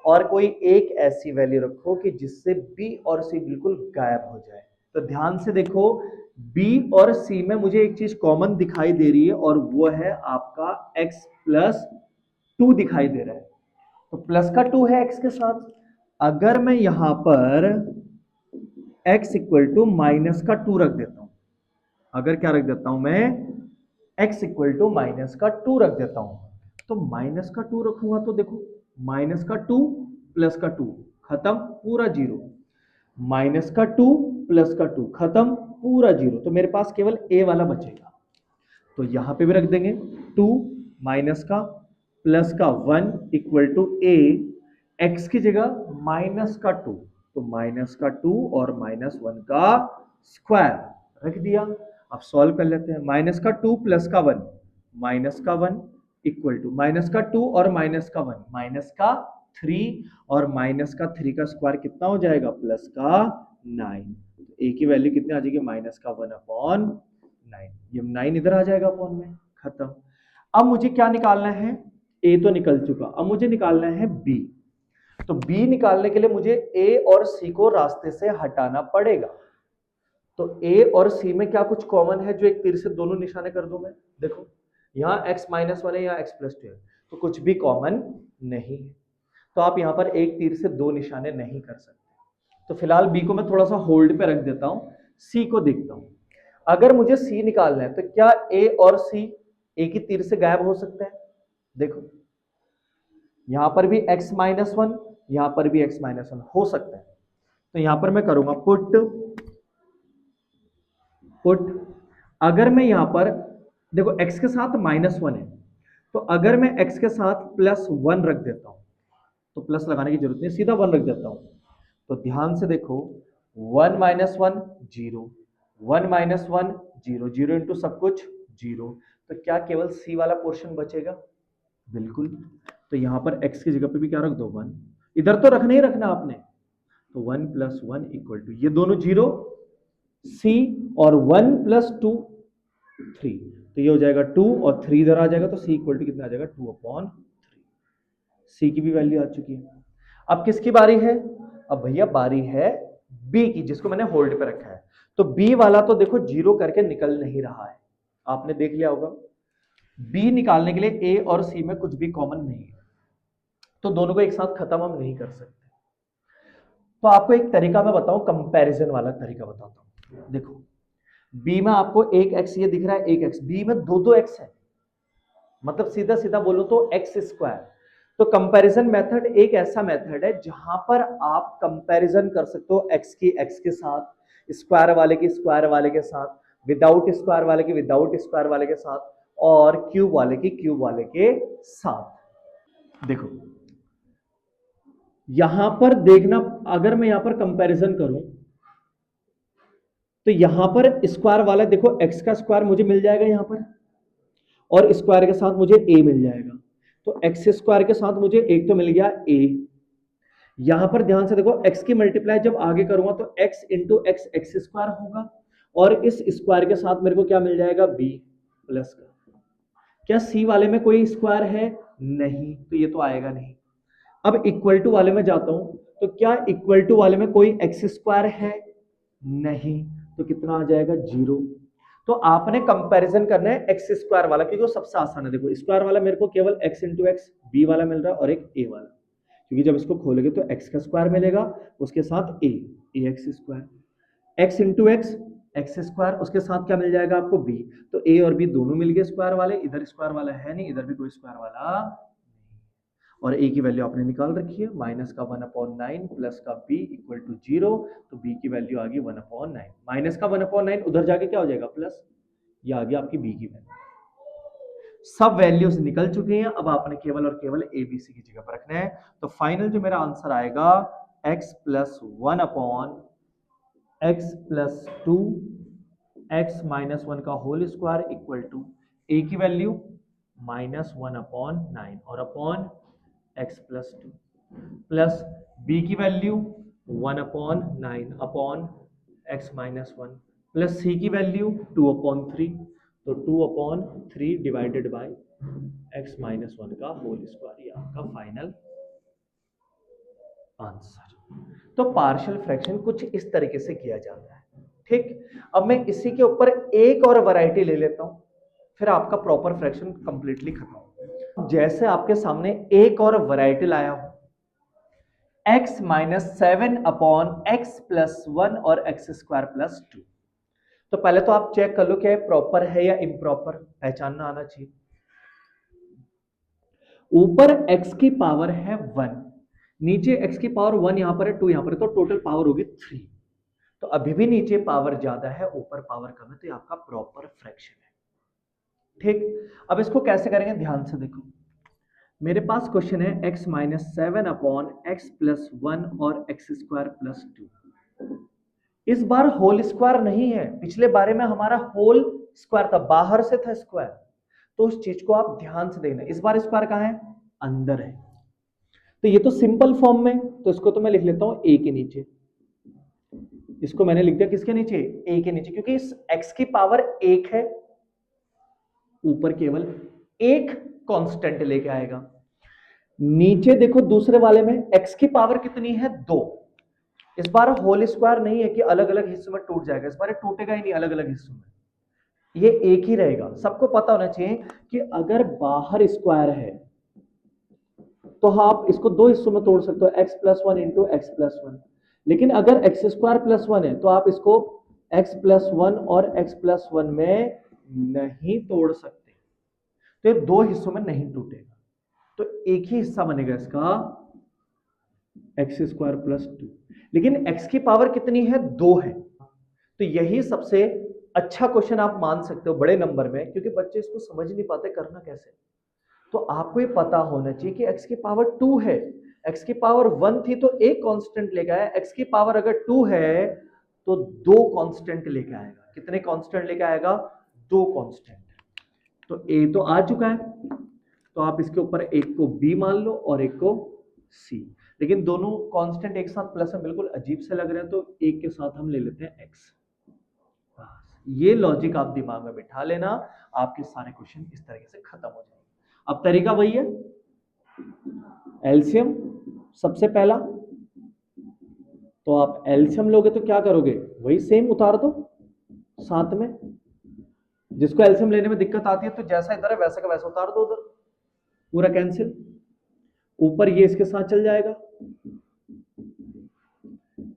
और कोई एक ऐसी वैल्यू रखो कि जिससे b और c बिल्कुल गायब हो जाए। तो ध्यान से देखो, b और c में मुझे एक चीज कॉमन दिखाई दे रही है और वो है आपका x प्लस टू दिखाई दे रहा है, तो प्लस का टू है x के साथ। अगर मैं यहां पर x इक्वल टू माइनस का टू रख देता हूं, अगर क्या रख देता हूं मैं? x इक्वल टू माइनस का टू रख देता हूं, तो माइनस का 2 रखूंगा तो देखो माइनस का 2 प्लस का 2 खत्म पूरा जीरो, माइनस का 2 प्लस का 2 खत्म पूरा जीरो, तो मेरे पास केवल ए वाला बचेगा। तो यहां पे भी रख देंगे 2 माइनस का प्लस का 1 इक्वल टू ए, एक्स की जगह माइनस का 2, तो माइनस का 2 और माइनस 1 का स्क्वायर रख दिया। अब सॉल्व कर लेते हैं, माइनस का 2 प्लस का 1 माइनस का 1 इक्वल टू माइनस का 2 और माइनस का 1 माइनस का 3 और माइनस का 3 का स्क्वायर कितना हो जाएगा प्लस का 9, ए की वैल्यू कितनी आ जाएगी माइनस का 1/9, ये 9 इधर आ जाएगा अपॉन में, खत्म। अब मुझे क्या निकालना है, ए तो निकल चुका, अब मुझे निकालना है बी। तो बी निकालने के लिए मुझे ए और सी को रास्ते से हटाना पड़ेगा। तो ए और सी में क्या कुछ कॉमन है जो एक तीर से दोनों निशाने कर दूं मैं, देखो यहाँ x -1 है, यहाँ x+2 है, तो कुछ भी कॉमन नहीं है, तो आप यहाँ पर एक तीर से दो निशाने नहीं कर सकते। तो फिलहाल बी को मैं थोड़ा सा होल्ड पे रख देता हूं, सी को देखता हूं। अगर मुझे सी निकालना है तो क्या ए और सी एक ही तीर से गायब हो सकते हैं, देखो यहां पर भी x-1 यहां पर भी x-1 हो सकता है। तो यहां पर मैं करूंगा पुट पुट, अगर मैं यहां पर देखो x के साथ -1 है, तो अगर मैं x के साथ +1 रख देता हूं, तो प्लस लगाने की जरूरत नहीं, सीधा 1 रख देता हूं, तो ध्यान से देखो 1 - 1 0, 1 - 1 0, 0 इंटू सब कुछ 0, तो क्या केवल सी वाला पोर्शन बचेगा, बिल्कुल। तो यहां पर x की जगह पे भी क्या रख दो 1, इधर तो रखना ही रखना आपने, तो 1 + 1 इक्वल टू ये दोनों जीरो, सी और 1 + 2 3, तो ये हो जाएगा 2 और 3 इधर आ जाएगा, तो सी इक्वल टू कितना आ जाएगा 2/3, सी की भी वैल्यू आ चुकी है। अब किसकी बारी है, अब भैया बारी है बी की, जिसको मैंने होल्ड पे रखा है। तो बी वाला तो देखो जीरो करके निकल नहीं रहा है, आपने देख लिया होगा। बी निकालने के लिए ए और सी में कुछ भी कॉमन नहीं है, तो दोनों को एक साथ खत्म हम नहीं कर सकते। तो आपको एक तरीका मैं बताऊं, कंपैरिजन वाला तरीका बताता हूं। देखो बी में आपको एक एक्स ये दिख रहा है, एक एक्स, बी में दो दो एक्स है, मतलब सीधा सीधा बोलो तो एक्स स्क्वायर। तो कंपैरिजन मेथड एक ऐसा मेथड है जहां पर आप कंपैरिजन कर सकते हो एक्स की एक्स के साथ, स्क्वायर वाले की स्क्वायर वाले के साथ, विदाउट स्क्वायर वाले की विदाउट स्क्वायर वाले के साथ, और क्यूब वाले की क्यूब वाले के साथ। देखो यहां पर देखना, अगर मैं यहां पर कंपैरिजन करूं तो यहां पर स्क्वायर वाला देखो एक्स का स्क्वायर मुझे मिल जाएगा यहां पर, और स्क्वायर के साथ मुझे ए मिल जाएगा। तो एक्स स्क्वायर के साथ मुझे एक तो मिल गया ए, यहां पर ध्यान से देखो x की मल्टीप्लाई जब आगे करूंगा तो x into x x square होगा, और इस स्क्वायर के साथ मेरे को क्या मिल जाएगा b प्लस का। क्या c वाले में कोई स्क्वायर है, नहीं, तो ये तो आएगा नहीं। अब इक्वल टू वाले में जाता हूं, तो क्या इक्वल टू वाले में कोई एक्स स्क्वायर है, नहीं, तो कितना आ जाएगा 0। तो आपने कंपैरिजन करना है एक्स स्क्वायर वाला, क्योंकि वो सबसे आसान है। देखो स्क्वायर वाला मेरे को केवल x इंटू एक्स बी वाला मिल रहा है और एक a वाला, क्योंकि जब इसको खोलोगे तो x का स्क्वायर मिलेगा, उसके साथ a x square, x into x x square, उसके साथ क्या मिल जाएगा आपको b, तो a और b दोनों मिल गए स्क्वायर वाले, इधर स्क्वायर वाला है नहीं, इधर भी कोई स्क्वायर वाला, और a की वैल्यू आपने निकाल रखी है, माइनस का 1/9 प्लस का b इक्वल टू 0, तो b की वैल्यू आ गई 1/9, माइनस का 1/9 उधर जाके क्या हो जाएगा प्लस, ये आ गया आपकी b की वैल्यू। सब वैल्यूज निकल चुकी हैं, अब आपने केवल और केवल ए बी सी की जगह पर रखना है। तो फाइनल जो मेरा आंसर आएगा x + 1/x+2 x-1 का होल स्क्वायर इक्वल टू ए की वैल्यू -1/9 और अपॉन x+2 प्लस b की value 1/9 upon x-1 plus c की वैल्यू 2/3, तो 2/3 डिवाइडेड बाय x-1 का होल स्क्वायर, ये आपका फाइनल आंसर। तो पार्शियल फ्रैक्शन कुछ इस तरीके से किया जाता है, ठीक। अब मैं इसी के ऊपर एक और वैरायटी ले लेता हूं, फिर आपका प्रॉपर फ्रैक्शन कंप्लीटली खत्म। जैसे आपके सामने एक और वैरायटी लाया हूं, x-7/x+1 और x² + 2। तो पहले तो आप चेक कर लो क्या ये प्रॉपर है या इम्प्रॉपर, पहचानना आना चाहिए। ऊपर x की पावर है 1, नीचे x की पावर 1 यहां पर है, 2 यहां पर है, तो टोटल पावर होगी 3। तो अभी भी नीचे पावर ज्यादा है, ऊपर पावर कम है, तो ये आपका प्रॉपर फ्रैक्शन है। ठीक, अब इसको कैसे करेंगे ध्यान से देखो। मेरे पास क्वेश्चन है x minus 7 upon x plus 1 और एक्स स्क्वायर प्लस 2। इस बार होल स्क्वायर नहीं है, पिछले बारे में हमारा होल स्क्वायर था, बाहर से था स्क्वायर, तो उस चीज को आप ध्यान से देखना। इस बार स्क्वायर कहां है? अंदर है। तो ये तो सिंपल फॉर्म में, तो इसको तो मैं लिख लेता हूं ए के नीचे। इसको मैंने लिख दिया किसके नीचे? ए के नीचे, क्योंकि इस x की पावर 1 है, ऊपर केवल एक कांस्टेंट लेके आएगा। नीचे देखो दूसरे वाले में x की पावर कितनी है? 2। इस बार होल स्क्वायर नहीं है कि अलग अलग हिस्सों में टूट जाएगा, इस बार टूटेगा ही नहीं अलग अलग हिस्सों में, ये एक ही रहेगा। सबको पता होना चाहिए कि अगर बाहर स्क्वायर है तो आप इसको दो हिस्सों में तोड़ सकते हो, x plus 1 into x plus 1। लेकिन अगर एक्स स्क्वायर प्लस 1 है तो आप इसको x प्लस 1 और x प्लस 1 में नहीं तोड़ सकते, तो ये दो हिस्सों में नहीं टूटेगा, तो एक ही हिस्सा बनेगा इसका, एक्स स्क्वायर प्लस 2। लेकिन x की पावर कितनी है? 2 है। तो यही सबसे अच्छा क्वेश्चन आप मान सकते हो बड़े नंबर में, क्योंकि बच्चे इसको समझ नहीं पाते करना कैसे। तो आपको ये पता होना चाहिए कि x की पावर 2 है, x की पावर 1 थी तो एक कांस्टेंट लेके आया, x की पावर अगर 2 है तो दो कांस्टेंट लेके आएगा। कितने कांस्टेंट लेके आएगा? दो कांस्टेंट। तो a तो आ चुका है, तो आप इसके ऊपर एक को b मान लो और एक को c। लेकिन दोनों कांस्टेंट एक साथ प्लस में बिल्कुल अजीब से लग रहे हैं, तो एक के साथ हम ले लेते हैं x। ये लॉजिक आप दिमाग में बिठा लेना, आपके सारे क्वेश्चन इस तरीके से खत्म हो जाएंगे। अब तरीका वही है, एलसीएम सबसे पहला, तो आप एलसीएम लोगे तो क्या करोगे? वही सेम उतार दो साथ में। जिसको एलसीएम लेने में दिक्कत आती है तो जैसा इधर है वैसा का वैसा उतार दो उधर, पूरा कैंसिल। ऊपर ये इसके साथ चल जाएगा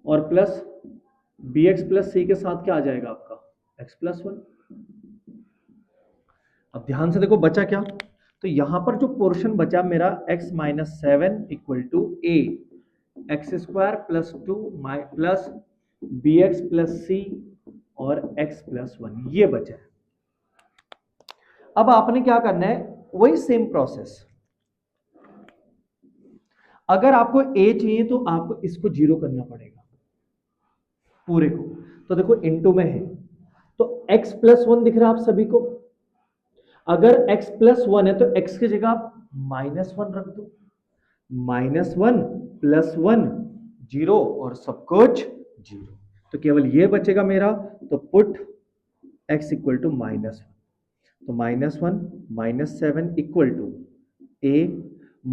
और प्लस bx प्लस सी के साथ क्या आ जाएगा आपका? x plus 1। अब ध्यान से देखो बचा क्या, तो यहां पर जो पोर्शन बचा मेरा x minus 7 equal to a x square plus 2 plus b x plus c और x प्लस 1, ये बचा है। अब आपने क्या करना है? वही सेम प्रोसेस। अगर आपको a चाहिए तो आपको इसको जीरो करना पड़ेगा पूरे को, तो देखो इनटू में है, तो x प्लस 1 दिख रहा है आप सभी को। अगर x प्लस 1 है तो x की जगह आप माइनस 1 रख दो, माइनस 1 प्लस 1 जीरो और सब कुछ जीरो, तो केवल ये बचेगा मेरा। तो put x equal to minus 1, तो minus 1 minus 7 equal to a,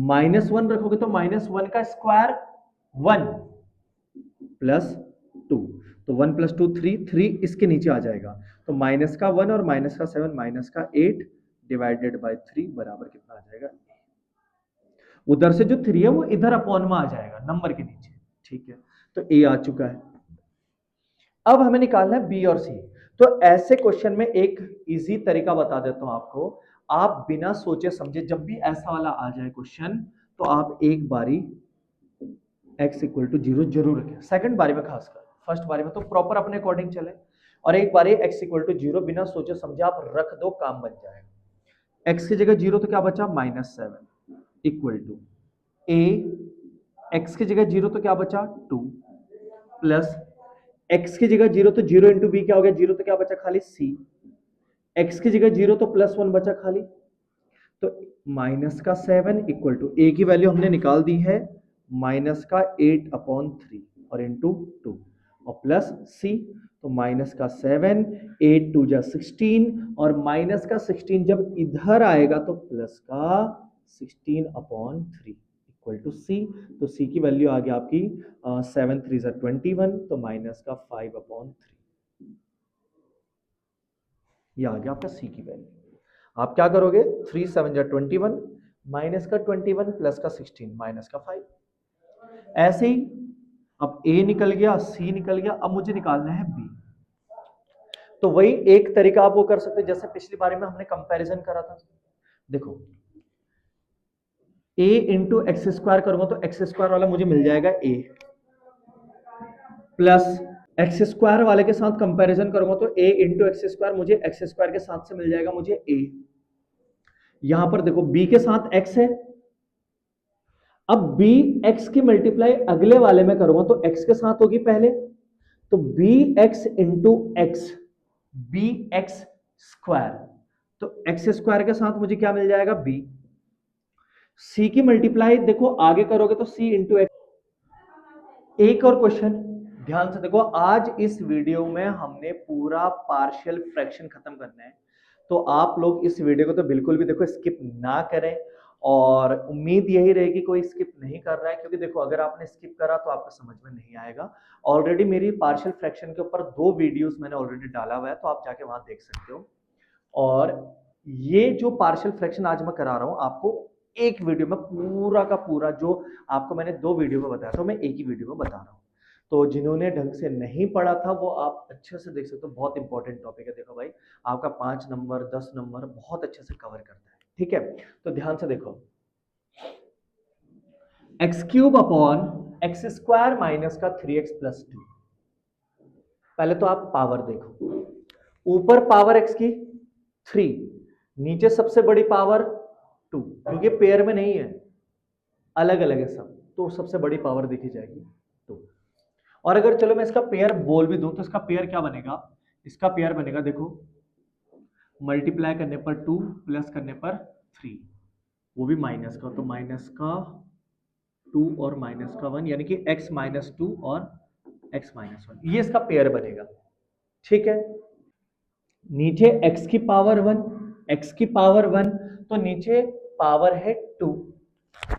minus 1 रखोगे तो माइनस 1 का स्क्वायर 1 प्लस 2, तो 1 प्लस 2 3, 3 इसके नीचे आ जाएगा, तो माइनस का 1 और माइनस का 7 माइनस का 8 डिवाइडेड बाय 3 बराबर कितना आ जाएगा? उधर से जो 3 है वो इधर अपॉन में आ जाएगा नंबर के नीचे, ठीक है। तो a आ चुका है। अब हमें निकालना है b और c। तो ऐसे क्वेश्चन में एक इजी तरीका बता देता हूं आपको, आप बिना सोचे समझे जब भी ऐसा वाला आ जाए क्वेश्चन, तो आप एक बारी x इक्वल टू 0 जरूर रखें, सेकंड बारी में खासकर, फर्स्ट बारी में तो प्रॉपर अपने अकॉर्डिंग चले, और एक बारी x इक्वल टू 0 बिना सोचे समझे आप रख दो, काम बन जाएगा। x की जगह 0 तो क्या बचा? Minus 7 equal to a, x की जगह 0 तो क्या बचा? 2 प्लस x की जगह 0 तो 0 इंटू बी क्या हो गया? 0 तो क्या बचा? खाली c। x की जगह 0 तो प्लस 1 बचा खाली, तो माइनस का 7 इक्वल टू a की वैल्यू हमने निकाल दी है माइनस का 8 अपॉन 3 और इंटू 2 और प्लस c, तो माइनस का 7, 8 2 जा 16 और माइनस का 16 जब इधर आएगा तो प्लस का 16 अपॉन 3 इक्वल टू c, तो c की वैल्यू आ गया आपकी 7 3 जा 21, तो माइनस का 5 अपॉन 3, ये आ गया आपका c की वैल्यू। आप क्या करोगे? 3 7 जा 21, माइनस का 21 प्लस का 16 माइनस का 5, ऐसे ही। अब a निकल गया, c निकल गया, अब मुझे निकालना है b। तो वही एक तरीका आप वो कर सकते हैं, जैसे पिछली बारी में हमने कंपैरिजन करा था। देखो a इंटू एक्स स्क्वायर करूंगा तो एक्स स्क्वायर वाला मुझे मिल जाएगा a, प्लस एक्स स्क्वायर वाले के साथ कंपैरिजन करूंगा तो a इंटू एक्स स्क्वायर मुझे एक्स स्क्वायर के साथ से मिल जाएगा मुझे a। यहां पर देखो b के साथ x है, अब b x की मल्टीप्लाई अगले वाले में करूंगा तो x के साथ होगी पहले, तो bx into x, b x square, तो एक्स स्क्वायर के साथ मुझे क्या मिल जाएगा b। c की मल्टीप्लाई देखो आगे करोगे तो c इंटू एक्स। एक और क्वेश्चन ध्यान से देखो, आज इस वीडियो में हमने पूरा पार्शियल फ्रैक्शन खत्म करना है, तो आप लोग इस वीडियो को तो बिल्कुल भी देखो स्किप ना करें, और उम्मीद यही रहेगी कोई स्किप नहीं कर रहा है, क्योंकि देखो अगर आपने स्किप करा तो आपको समझ में नहीं आएगा। ऑलरेडी मेरी पार्शियल फ्रैक्शन के ऊपर 2 वीडियोस मैंने ऑलरेडी डाला हुआ है, तो आप जाके वहां देख सकते हो। और ये जो पार्शियल फ्रैक्शन आज मैं करा रहा हूं आपको एक वीडियो में पूरा का पूरा, जो आपको मैंने 2 वीडियो में बताया था मैं एक ही वीडियो में बता रहा हूं, तो जिन्होंने ढंग से नहीं पढ़ा था वो आप अच्छे से देख सकते हो। बहुत इंपॉर्टेंट टॉपिक है, देखो भाई आपका 5 नंबर 10 नंबर बहुत अच्छे से कवर करता है, ठीक है। तो ध्यान से देखो, x cube upon x square minus का 3x प्लस 2। पहले तो आप पावर देखो, ऊपर पावर x की 3, नीचे सबसे बड़ी पावर 2, क्योंकि पेयर में नहीं है, अलग अलग है सब, तो सबसे बड़ी पावर देखी जाएगी 2। और अगर चलो मैं इसका पेयर बोल भी दूं तो इसका पेयर क्या बनेगा, इसका पेयर बनेगा देखो, मल्टीप्लाई करने पर 2 प्लस करने पर 3, वो भी माइनस का, तो माइनस का 2 और माइनस का 1, यानी कि x माइनस 2 और x माइनस 1, ये इसका पेयर बनेगा, ठीक है। नीचे x की पावर 1, x की पावर 1, तो नीचे पावर है 2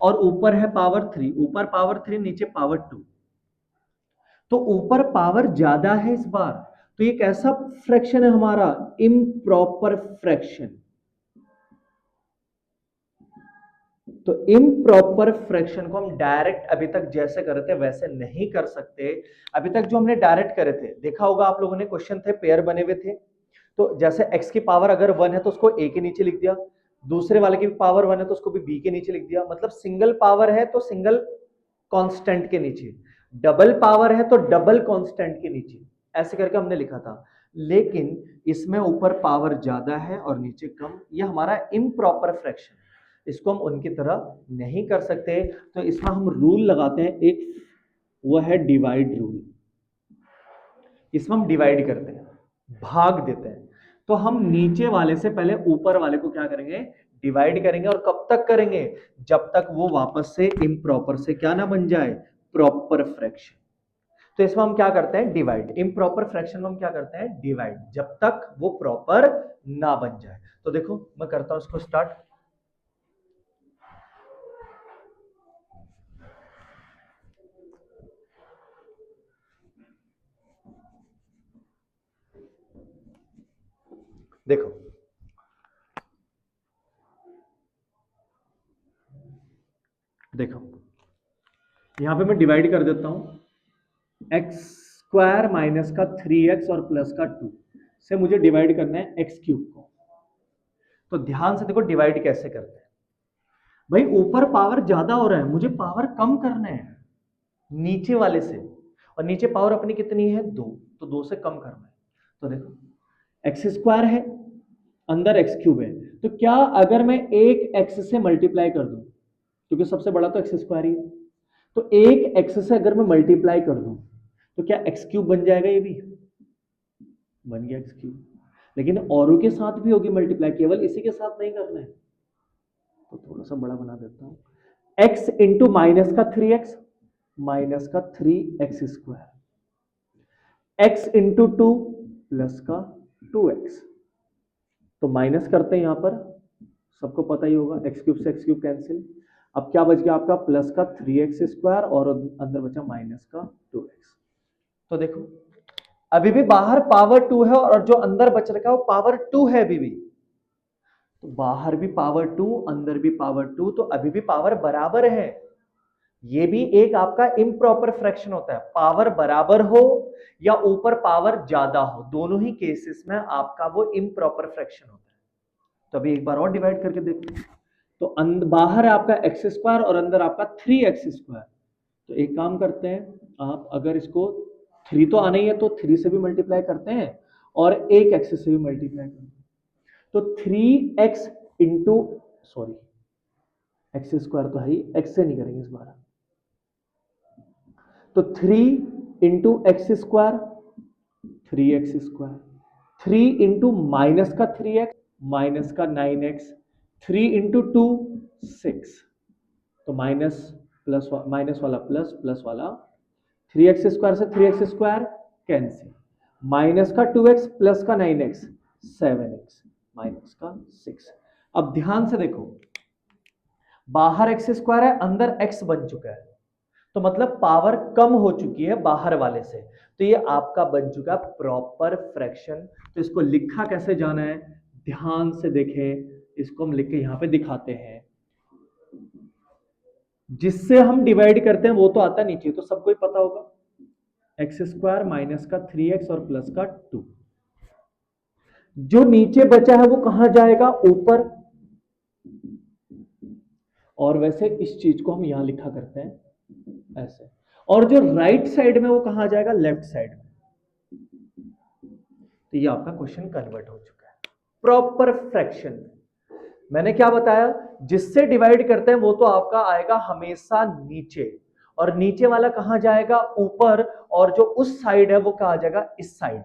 और ऊपर है पावर 3, ऊपर पावर 3 नीचे पावर 2, तो ऊपर पावर ज्यादा है इस बार, तो ये कैसा फ्रैक्शन है हमारा, इम्प्रॉपर फ्रैक्शन। तो इम्प्रॉपर फ्रैक्शन को हम डायरेक्ट अभी तक जैसे करे थे वैसे नहीं कर सकते। अभी तक जो हमने डायरेक्ट करे थे, देखा होगा आप लोगों ने, क्वेश्चन थे पेयर बने हुए थे, तो जैसे x की पावर अगर 1 है तो उसको a के नीचे लिख दिया, दूसरे वाले की पावर 1 है तो उसको भी b के नीचे लिख दिया, मतलब सिंगल पावर है तो सिंगल कांस्टेंट के नीचे, डबल पावर है तो डबल कांस्टेंट के नीचे, ऐसे करके हमने लिखा था। लेकिन इसमें ऊपर पावर ज्यादा है और नीचे कम, ये हमारा इम्प्रॉपर फ्रैक्शन, इसको हम उनकी तरह नहीं कर सकते, तो इसमें हम रूल लगाते हैं एक, वो है डिवाइड रूल। इसमें हम डिवाइड करते हैं, भाग देते हैं, तो हम नीचे वाले से पहले ऊपर वाले को क्या करेंगे, डिवाइड करेंगे, और कब तक करेंगे, जब तक वो वापस से इम्प्रॉपर से क्या ना बन जाए, प्रॉपर फ्रैक्शन। तो इसमें हम क्या करते हैं, डिवाइड, इम्प्रॉपर फ्रैक्शन में हम क्या करते हैं, डिवाइड, जब तक वो प्रॉपर ना बन जाए। तो देखो मैं करता हूं इसको स्टार्ट, देखो देखो यहां पे मैं डिवाइड कर देता हूं, एक्स स्क्वायर माइनस का 3x और प्लस का 2 से मुझे डिवाइड करना है एक्स क्यूब को। तो ध्यान से देखो डिवाइड कैसे करते हैं, भाई ऊपर पावर ज्यादा हो रहा है, मुझे पावर कम करना है नीचे वाले से, और नीचे पावर अपनी कितनी है 2, तो 2 से कम करना है। तो देखो एक्स स्क्वायर है, अंदर एक्स क्यूब है, तो क्या अगर मैं एक एक्स से मल्टीप्लाई कर दूं, क्योंकि सबसे बड़ा तो एक्स स्क्वायर ही है, तो एक एक्स से अगर मैं मल्टीप्लाई कर दूं तो क्या एक्स क्यूब बन जाएगा, ये भी बन गया एक्स क्यूब, लेकिन औरों के साथ भी होगी मल्टीप्लाई, केवल इसी के साथ नहीं करना है, तो थोड़ा सा बड़ा बना देता हूं, x इंटू माइनस का 3x, माइनस का 3x square, x into 2 plus का 2x, तो माइनस करते हैं यहां पर, सबको पता ही होगा एक्स क्यूब से एक्स क्यूब कैंसिल, अब क्या बच गया आपका, प्लस का 3x स्क्वायर और अंदर बचा माइनस का 2x। तो देखो अभी भी बाहर पावर 2 है और जो अंदर बच रखा है वो पावर 2 है अभी भी, तो बाहर भी पावर 2 अंदर भी पावर 2, तो अभी भी पावर बराबर है। ये भी एक आपका इम्प्रॉपर फ्रैक्शन होता है, पावर बराबर हो या ऊपर पावर ज्यादा हो, दोनों ही केसेस में आपका वो इम्प्रॉपर फ्रैक्शन होता है। तो अभी एक बार और डिवाइड करके देखते हैं, तो बाहर है आपका एक्स स्क्वायर और अंदर आपका 3x²। तो एक काम करते हैं, आप अगर इसको 3 तो आना ही है तो 3 से भी मल्टीप्लाई करते हैं और एक एक्स से भी मल्टीप्लाई करते हैं। तो 3x इंटू, सॉरी x² तो है ही, x से नहीं करेंगे इस बार। तो 3 into x², 3x², 3 into minus का 3x, माइनस का 9x, 3 इंटू 2 6, तो माइनस प्लस, माइनस वाला प्लस, प्लस वाला, 3x² से 3x² कैंसिल, माइनस का 2x प्लस का 9x 7x, माइनस का 6। अब ध्यान से देखो, बाहर x² है, अंदर x बन चुका है, तो मतलब पावर कम हो चुकी है बाहर वाले से, तो ये आपका बन चुका है प्रॉपर फ्रैक्शन। तो इसको लिखा कैसे जाना है, ध्यान से देखें, इसको हम लिख के यहां पे दिखाते हैं। जिससे हम डिवाइड करते हैं वो तो आता नीचे, तो सबको ही पता होगा, x² माइनस का 3x और प्लस का 2। जो नीचे बचा है वो कहां जाएगा, ऊपर। और वैसे इस चीज को हम यहां लिखा करते हैं ऐसे, और जो राइट साइड में वो कहां जाएगा, लेफ्ट साइड में। तो ये आपका क्वेश्चन कन्वर्ट हो चुका है प्रॉपर फ्रैक्शन। मैंने क्या बताया, जिससे डिवाइड करते हैं वो तो आपका आएगा हमेशा नीचे, और नीचे वाला कहां जाएगा, ऊपर, और जो उस साइड है वो कहां जाएगा, इस साइड,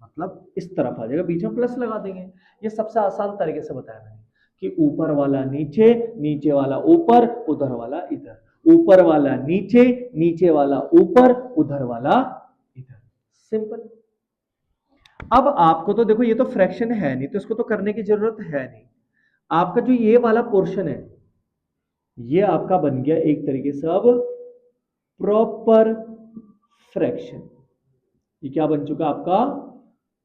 मतलब इस तरफ आ जाएगा, बीच में प्लस लगा देंगे। ये सबसे आसान तरीके से बताया मैंने कि ऊपर वाला नीचे, नीचे वाला ऊपर, उधर वाला इधर, ऊपर वाला नीचे, नीचे वाला ऊपर, उधर वाला इधर, सिंपल। अब आपको तो देखो ये तो फ्रैक्शन है नहीं, तो इसको तो करने की जरूरत है नहीं। आपका जो ये वाला पोर्शन है, ये आपका बन गया एक तरीके से अब प्रॉपर फ्रैक्शन। ये क्या बन चुका आपका,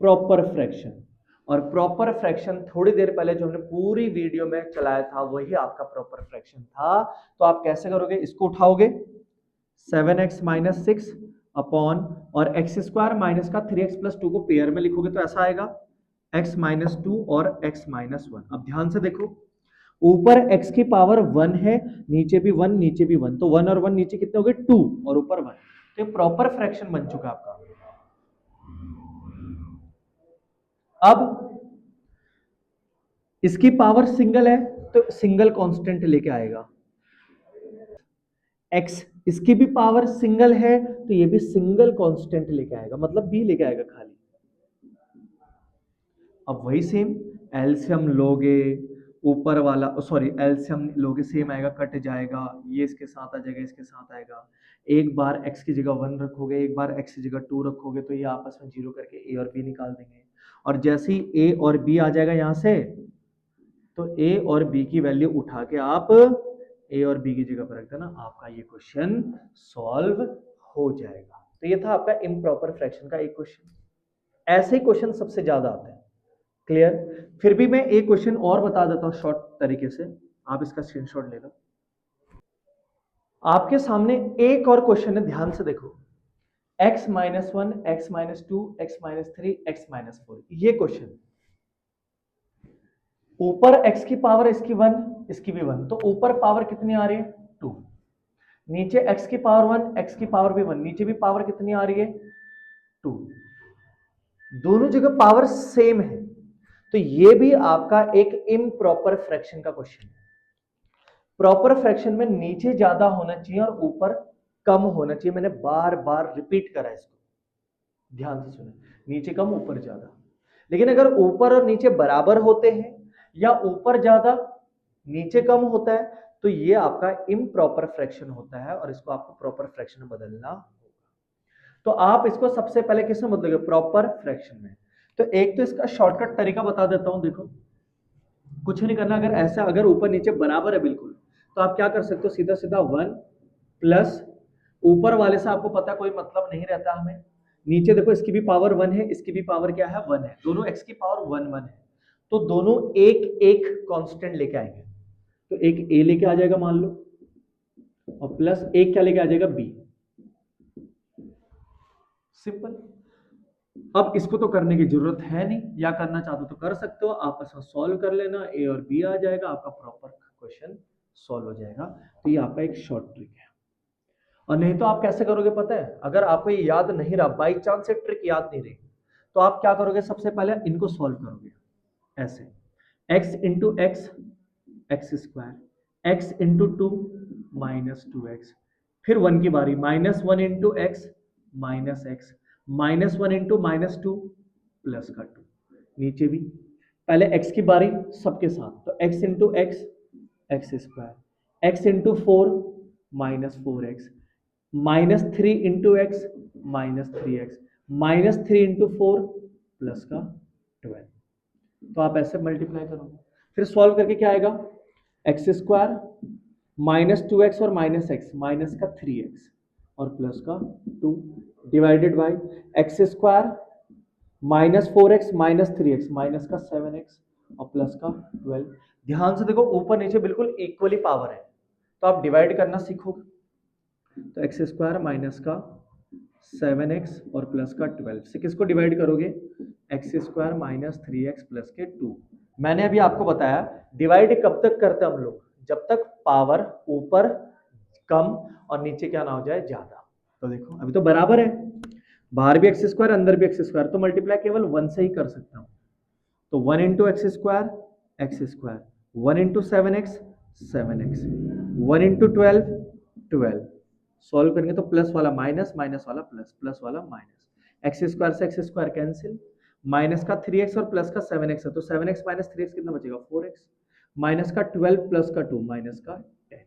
प्रॉपर फ्रैक्शन। और प्रॉपर फ्रैक्शन थोड़ी देर पहले जो हमने पूरी वीडियो में चलाया था वही आपका प्रॉपर फ्रैक्शन था। तो आप कैसे करोगे, इसको उठाओगे 7x माइनस 6 अपॉन, और x² माइनस का 3x प्लस 2 को पेयर में लिखोगे तो ऐसा आएगा x माइनस 2 और x माइनस 1। अब ध्यान से देखो, ऊपर x की पावर 1 है, नीचे भी 1, नीचे भी 1, तो 1 और 1 नीचे कितने हो गए, 2, और ऊपर 1। तो ये प्रॉपर फ्रैक्शन बन चुका आपका। अब इसकी पावर सिंगल है तो सिंगल कांस्टेंट लेके आएगा, x इसकी भी पावर सिंगल है तो ये भी सिंगल कांस्टेंट लेके आएगा, मतलब b लेके आएगा खाली। अब वही सेम एलसीएम लोगे, ऊपर वाला, सॉरी एलसीएम लोगे, सेम आएगा, कट जाएगा, ये इसके साथ आ जाएगा, इसके साथ आएगा। एक बार x की जगह 1 रखोगे, एक बार x की जगह 2 रखोगे, तो ये आपस में 0 करके a और b निकाल देंगे। और जैसे ही a और b आ जाएगा यहां से, तो a और b की वैल्यू उठा के आप a और b की जगह पर रख देना, आपका ये क्वेश्चन सॉल्व हो जाएगा। तो ये था आपका इम्प्रॉपर फ्रैक्शन का एक क्वेश्चन। ऐसे ही क्वेश्चन सबसे ज्यादा आते हैं, क्लियर। फिर भी मैं एक क्वेश्चन और बता देता हूं शॉर्ट तरीके से, आप इसका स्क्रीनशॉट ले लो। आपके सामने एक और क्वेश्चन है, ध्यान से देखो, x minus 1, x minus 2, x minus 3, x minus 4, ये क्वेश्चन। ऊपर x की पावर इसकी 1, इसकी भी 1, तो ऊपर पावर कितनी आ रही है, 2। नीचे x की पावर 1, x की पावर भी 1, नीचे भी पावर कितनी आ रही है, 2। दोनों जगह पावर सेम है, तो ये भी आपका एक इम्प्रॉपर फ्रैक्शन का क्वेश्चन है। प्रॉपर फ्रैक्शन में नीचे ज्यादा होना चाहिए और ऊपर कम होना चाहिए, मैंने बार बार रिपीट करा इसको, ध्यान से सुने, नीचे कम ऊपर ज्यादा। लेकिन अगर ऊपर और नीचे बराबर होते हैं या ऊपर ज्यादा नीचे कम होता है, तो ये आपका इम्प्रॉपर फ्रैक्शन होता है और इसको आपको प्रॉपर फ्रैक्शन में बदलना होगा। तो आप इसको सबसे पहले किसमें बदलोगे, प्रॉपर फ्रैक्शन में। तो एक तो इसका शॉर्टकट तरीका बता देता हूं, देखो कुछ नहीं करना, अगर ऐसा, अगर ऊपर नीचे बराबर है बिल्कुल, तो आप क्या कर सकते हो, सीधा सीधा 1 प्लस, ऊपर वाले से आपको पता कोई मतलब नहीं रहता हमें, नीचे देखो इसकी भी पावर 1 है, इसकी भी पावर क्या है, 1 है, दोनों x की पावर 1 1 है, तो दोनों एक एक कांस्टेंट लेके आएंगे, तो एक a लेके आ जाएगा मान लो, और प्लस एक क्या लेके आ जाएगा, b, सिंपल। अब इसको तो करने की जरूरत है नहीं, या करना चाहते हो तो कर सकते हो, आपस में सॉल्व कर लेना, ए और बी आ जाएगा, आपका प्रॉपर क्वेश्चन सॉल्व हो जाएगा। तो ये आपका एक शॉर्ट ट्रिक है। और नहीं तो आप कैसे करोगे पता है, अगर आपको ये याद नहीं रहा, बाई चांस से ट्रिक याद नहीं रही, तो आप क्या करोगे, सबसे पहले इनको सॉल्व करोगे ऐसे, x into x x square, x into two minus two x, फिर वन की बारी, minus one into x minus x, minus one into minus two plus का टू, नीचे भी पहले x की बारी सबके साथ, तो x into x x square, x into four minus four x, minus three into x minus three x, minus three into four plus का 12। तो आप ऐसे मल्टीप्लाई करोगे, फिर सॉल्व करके क्या आएगा, x square minus two x और माइनस एक्स, माइनस का थ्री एक्स और प्लस का two, divided by x square minus four x minus three x, minus का सेवन एक्स और प्लस का 12। ध्यान से देखो, ऊपर नीचे बिल्कुल इक्वली पावर है, तो आप डिवाइड करना सीखोगे, तो एक्स स्क्वायर माइनस का सेवन एक्स और प्लस का 12 से किसको डिवाइड करोगे, x square minus three x plus के टू। मैंने अभी आपको बताया डिवाइड कब तक करते हैं हम लोग, जब तक पावर ऊपर कम और नीचे क्या ना हो जाए ज्यादा। तो देखो अभी तो बराबर है, बाहर भी एक्स स्क्वायर अंदर भी एक्स स्क्वायर, तो मल्टीप्लाई केवल वन से ही कर सकता हूं, तो one into x square, one into seven x, one into twelve, twelve, solve करेंगे तो प्लस वाला माइनस, माइनस वाला प्लस, प्लस वाला माइनस, एक्स स्क्वायर से एक्स स्क्वायर कैंसिल, माइनस का थ्री एक्स और प्लस का सेवन एक्स है, तो seven x minus three x कितना बचेगा, फोर एक्स, माइनस का ट्वेल्व प्लस का टू, माइनस का 10।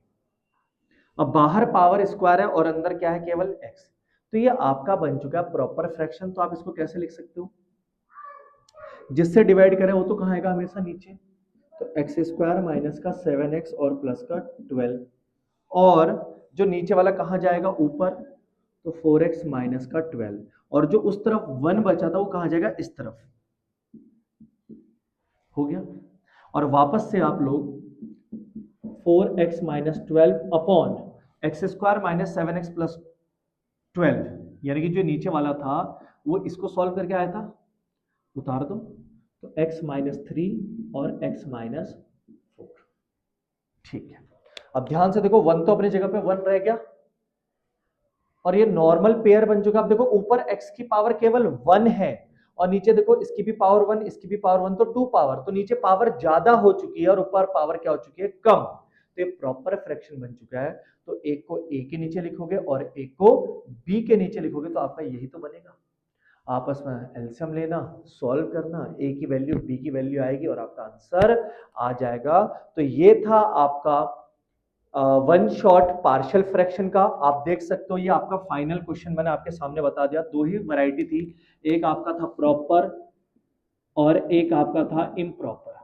अब बाहर पावर स्क्वायर है और अंदर क्या है, केवल एक्स, तो ये आपका बन चुका है प्रॉपर फ्रैक्शन। तो आप इसको कैसे लिख सकते हो, जिससे डिवाइड करें वो तो कहाँ आएगा, हमेशा नीचे, तो एक्स स्क्वायर माइनस का सेवन एक्स और प्लस का 12, और जो नीचे वाला कहाँ जाएगा, ऊपर, तो फोर एक्स माइनस का 12, और जो उस तरफ वन बचा था वो कहाँ जाएगा, इस तरफ, हो गया। और वापस से आप लोग four x minus twelve upon x square minus seven x plus 12, यानी कि जो नीचे वाला था वो इसको सॉल्व करके आया था, उतार दो, तो x माइनस थ्री और x माइनस फोर। ठीक है, अब ध्यान से देखो, वन तो अपनी जगह पे वन रह गया, और ये नॉर्मल पेयर बन चुका। अब देखो ऊपर x की पावर केवल वन है, और नीचे देखो इसकी भी पावर वन, इसकी भी पावर वन, तो टू पावर, तो नीचे पावर ज्यादा हो चुकी है और ऊपर पावर क्या हो चुकी है, कम। तो ये प्रॉपर फ्रैक्शन बन चुका है, तो एक को a के नीचे लिखोगे और एक को b के नीचे लिखोगे, तो आपका यही तो बनेगा। आपस में एलसीएम लेना, सॉल्व करना, ए की वैल्यू बी की वैल्यू आएगी और आपका आंसर आ जाएगा। तो ये था आपका वन शॉट पार्शियल फ्रैक्शन का। आप देख सकते हो ये आपका फाइनल क्वेश्चन मैंने आपके सामने बता दिया। दो ही वैरायटी थी, एक आपका था प्रॉपर और एक आपका था इम्प्रॉपर।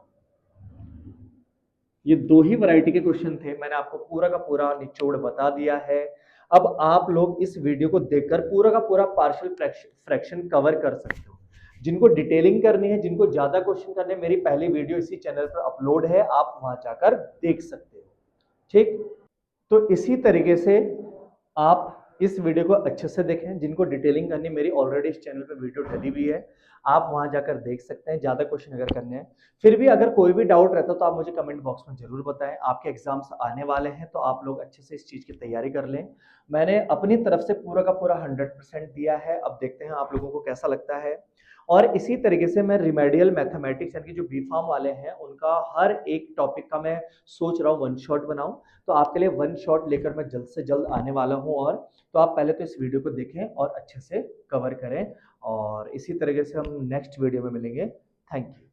ये दो ही वैरायटी के क्वेश्चन थे, मैंने आपको पूरा का पूरा निचोड़ बता दिया है। अब आप लोग इस वीडियो को देखकर पूरा का पूरा पार्शियल फ्रैक्शन कवर कर सकते हो। जिनको डिटेलिंग करनी है, जिनको ज्यादा क्वेश्चन करने हैं, मेरी पहली वीडियो इसी चैनल पर अपलोड है, आप वहां जाकर देख सकते हो। ठीक, तो इसी तरीके से आप इस वीडियो को अच्छे से देखें। जिनको डिटेलिंग करनी, मेरी ऑलरेडी इस चैनल पे वीडियो डली हुई है, आप वहां जाकर देख सकते हैं, ज्यादा क्वेश्चन अगर करने हैं। फिर भी अगर कोई भी डाउट रहता है तो आप मुझे कमेंट बॉक्स में जरूर बताएं। आपके एग्जाम्स आने वाले हैं, तो आप लोग अच्छे से इस चीज की तैयारी कर लें। मैंने अपनी तरफ से पूरा का पूरा 100% दिया है, अब देखते हैं आप लोगों को कैसा लगता है। और इसी तरीके से मैं रिमेडियल मैथमेटिक्स यानी कि जो बी फार्म वाले हैं उनका हर एक टॉपिक का मैं सोच रहा हूँ वन शॉट बनाऊं, तो आपके लिए वन शॉट लेकर मैं जल्द से जल्द आने वाला हूं। और तो आप पहले तो इस वीडियो को देखें और अच्छे से कवर करें, और इसी तरीके से हम नेक्स्ट वीडियो में मिलेंगे। Thank you.